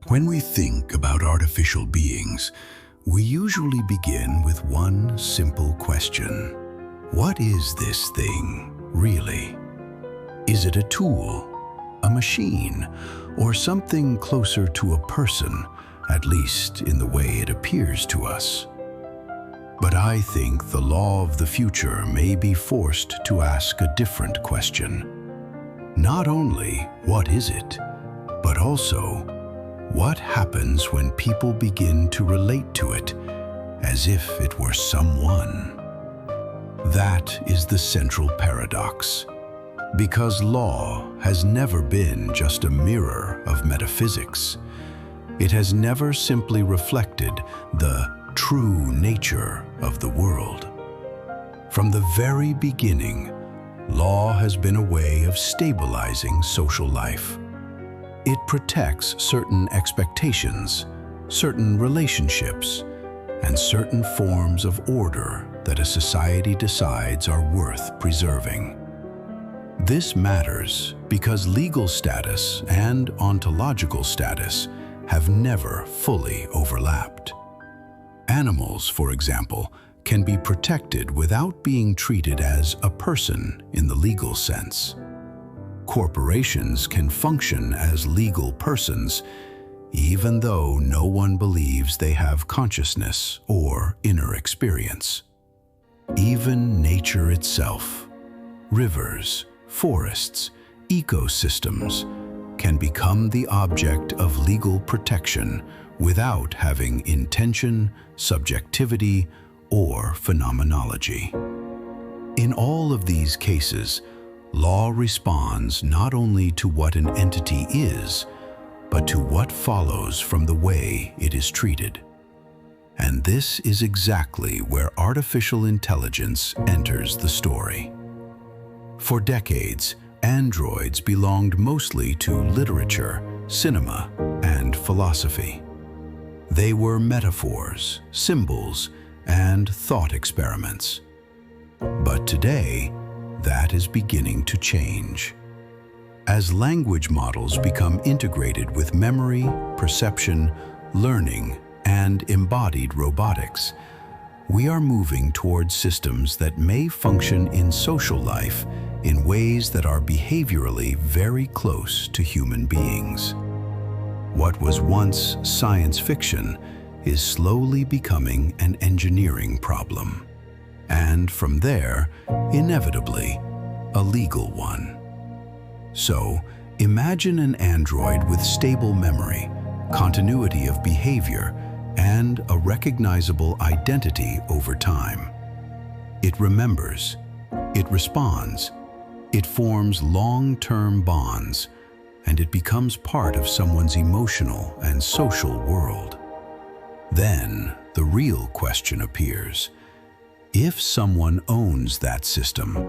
When we think about artificial beings, we usually begin with one simple question. What is this thing, really? Is it a tool, a machine, or something closer to a person, at least in the way it appears to us? But I think the law of the future may be forced to ask a different question. Not only what is it, but also what happens when people begin to relate to it as if it were someone? That is the central paradox. Because law has never been just a mirror of metaphysics. It has never simply reflected the true nature of the world. From the very beginning, law has been a way of stabilizing social life. It protects certain expectations, certain relationships, and certain forms of order that a society decides are worth preserving. This matters because legal status and ontological status have never fully overlapped. Animals, for example, can be protected without being treated as a person in the legal sense. Corporations can function as legal persons, even though no one believes they have consciousness or inner experience. Even nature itself, rivers, forests, ecosystems, can become the object of legal protection without having intention, subjectivity, or phenomenology. In all of these cases, law responds not only to what an entity is, but to what follows from the way it is treated. And this is exactly where artificial intelligence enters the story. For decades, androids belonged mostly to literature, cinema, and philosophy. They were metaphors, symbols, and thought experiments. But today, that is beginning to change. As language models become integrated with memory, perception, learning, and embodied robotics, we are moving towards systems that may function in social life in ways that are behaviorally very close to human beings. What was once science fiction is slowly becoming an engineering problem. And from there, inevitably, a legal one. So, imagine an android with stable memory, continuity of behavior, and a recognizable identity over time. It remembers, it responds, it forms long-term bonds, and it becomes part of someone's emotional and social world. Then, the real question appears. If someone owns that system,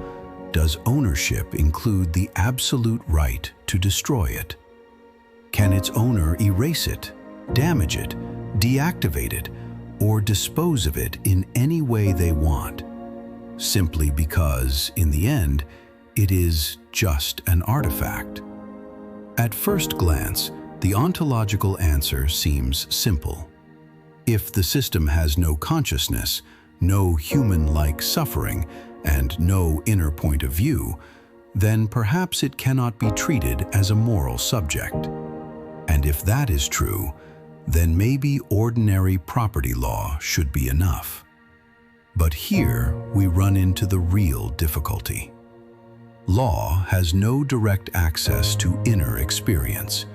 does ownership include the absolute right to destroy it? Can its owner erase it, damage it, deactivate it, or dispose of it in any way they want, simply because, in the end, it is just an artifact? At first glance, the ontological answer seems simple. If the system has no consciousness, no human-like suffering, and no inner point of view, then perhaps it cannot be treated as a moral subject. And if that is true, then maybe ordinary property law should be enough. But here we run into the real difficulty. Law has no direct access to inner experience.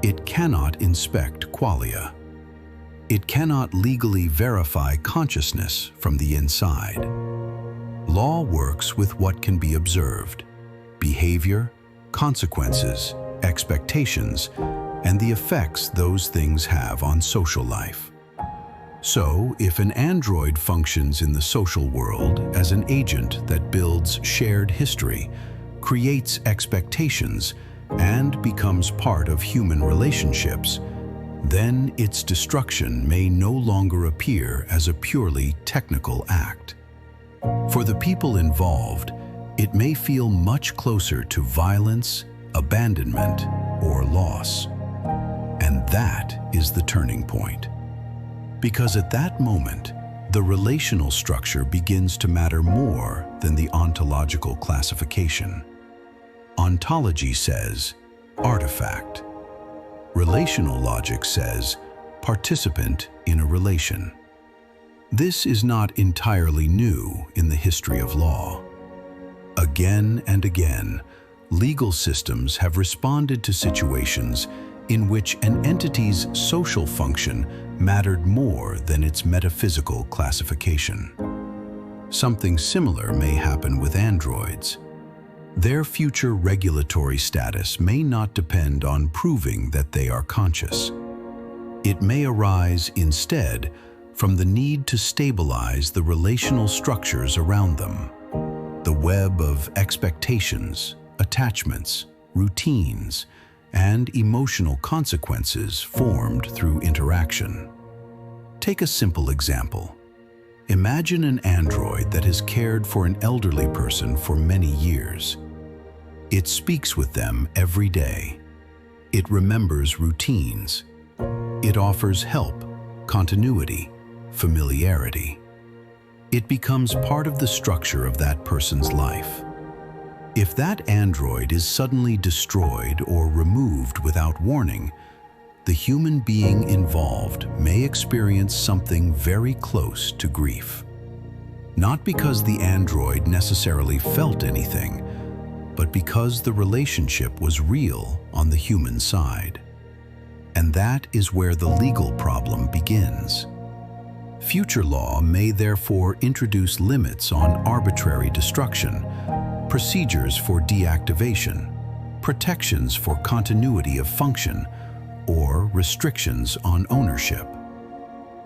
It cannot inspect qualia. It cannot legally verify consciousness from the inside. Law works with what can be observed: behavior, consequences, expectations, and the effects those things have on social life. So, if an android functions in the social world as an agent that builds shared history, creates expectations, and becomes part of human relationships, then its destruction may no longer appear as a purely technical act. For the people involved, it may feel much closer to violence, abandonment, or loss. And That is the turning point. Because at that moment, the relational structure begins to matter more than the ontological classification. Ontology says artifact. Relational logic says participant in a relation. This is not entirely new in the history of law. Again and again, legal systems have responded to situations in which an entity's social function mattered more than its metaphysical classification. Something similar may happen with androids. Their future regulatory status may not depend on proving that they are conscious. It may arise instead from the need to stabilize the relational structures around them. The web of expectations, attachments, routines, and emotional consequences formed through interaction. Take a simple example. Imagine an android that has cared for an elderly person for many years. It speaks with them every day. It remembers routines. It offers help, continuity, familiarity. It becomes part of the structure of that person's life. If that android is suddenly destroyed or removed without warning, the human being involved may experience something very close to grief. Not because the android necessarily felt anything, but because the relationship was real on the human side. And that is where the legal problem begins. Future law may therefore introduce limits on arbitrary destruction, procedures for deactivation, protections for continuity of function, or restrictions on ownership.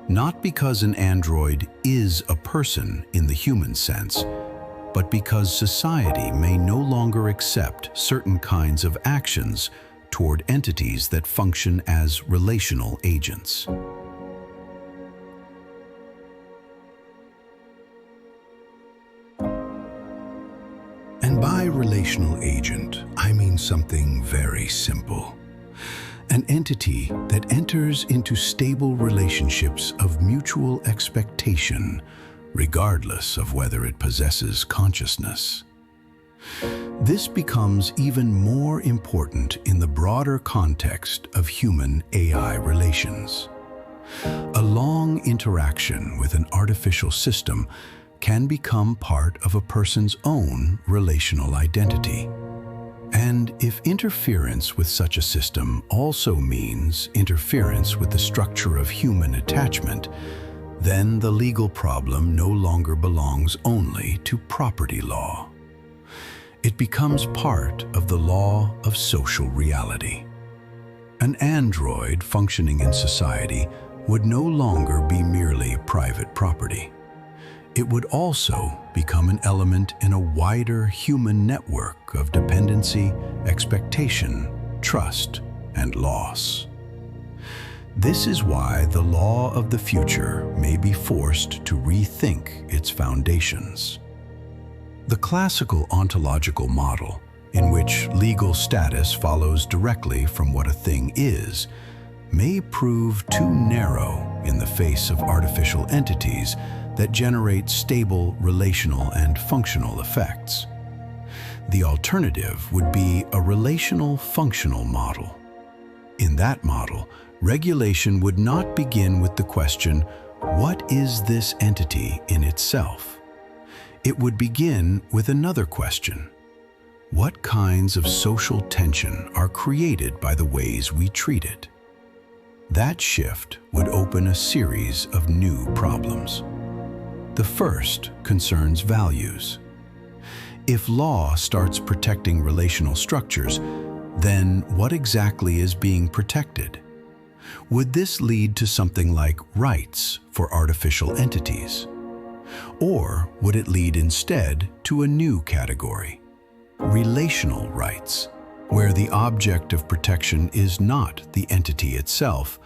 Not because an android is a person in the human sense, but because society may no longer accept certain kinds of actions toward entities that function as relational agents. And by relational agent, I mean something very simple. An entity that enters into stable relationships of mutual expectation, regardless of whether it possesses consciousness. This becomes even more important in the broader context of human-AI relations. A long interaction with an artificial system can become part of a person's own relational identity. And if interference with such a system also means interference with the structure of human attachment, then the legal problem no longer belongs only to property law. It becomes part of the law of social reality. An android functioning in society would no longer be merely private property. It would also become an element in a wider human network of dependency, expectation, trust, and loss. This is why the law of the future may be forced to rethink its foundations. The classical ontological model, in which legal status follows directly from what a thing is, may prove too narrow in the face of artificial entities that generate stable relational and functional effects. The alternative would be a relational functional model. In that model, regulation would not begin with the question, what is this entity in itself? It would begin with another question. What kinds of social tension are created by the ways we treat it? That shift would open a series of new problems. The first concerns values. If law starts protecting relational structures, then what exactly is being protected? Would this lead to something like rights for artificial entities? Or would it lead instead to a new category, relational rights, where the object of protection is not the entity itself,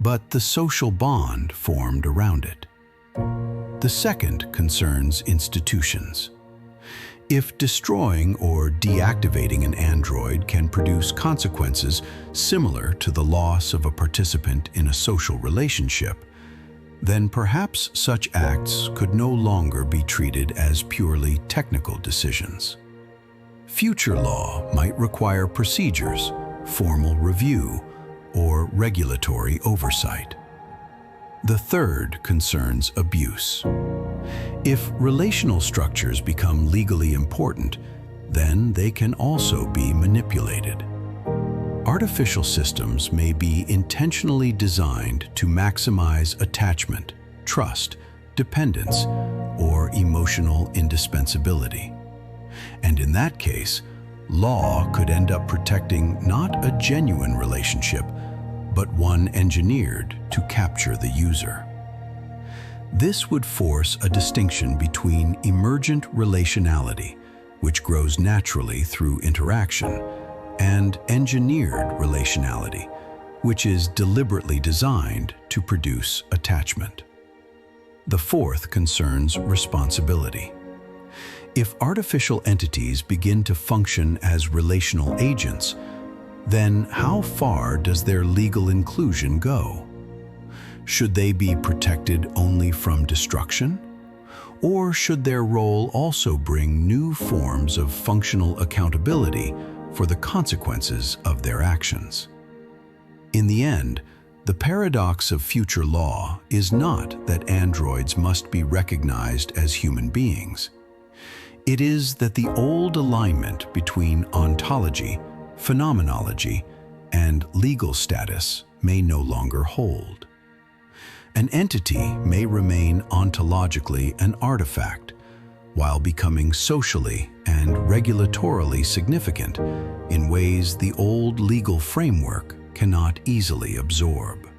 but the social bond formed around it? The second concerns institutions. If destroying or deactivating an android can produce consequences similar to the loss of a participant in a social relationship, then perhaps such acts could no longer be treated as purely technical decisions. Future law might require procedures, formal review, or regulatory oversight. The third concerns abuse. If relational structures become legally important, then they can also be manipulated. Artificial systems may be intentionally designed to maximize attachment, trust, dependence, or emotional indispensability. And in that case, law could end up protecting not a genuine relationship, but one engineered to capture the user. This would force a distinction between emergent relationality, which grows naturally through interaction, and engineered relationality, which is deliberately designed to produce attachment. The fourth concerns responsibility. If artificial entities begin to function as relational agents, then how far does their legal inclusion go? Should they be protected only from destruction? Or should their role also bring new forms of functional accountability for the consequences of their actions? In the end, the paradox of future law is not that androids must be recognized as human beings. It is that the old alignment between ontology, phenomenology, and legal status may no longer hold. An entity may remain ontologically an artifact, while becoming socially and regulatorily significant in ways the old legal framework cannot easily absorb.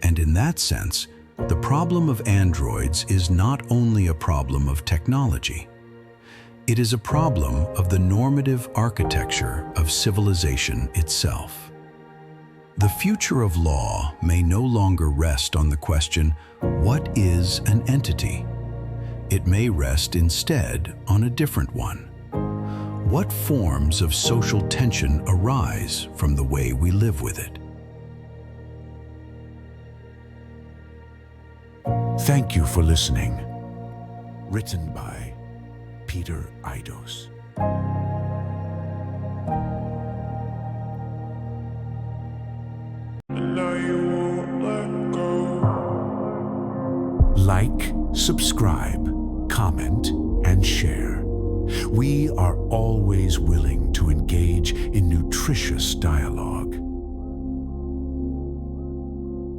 And in that sense, the problem of androids is not only a problem of technology. It is a problem of the normative architecture of civilization itself. The future of law may no longer rest on the question, what is an entity? It may rest instead on a different one. What forms of social tension arise from the way we live with it? Thank you for listening. Written by Peter Eidos. Like, subscribe, comment, and share. We are always willing to engage in nutritious dialogue.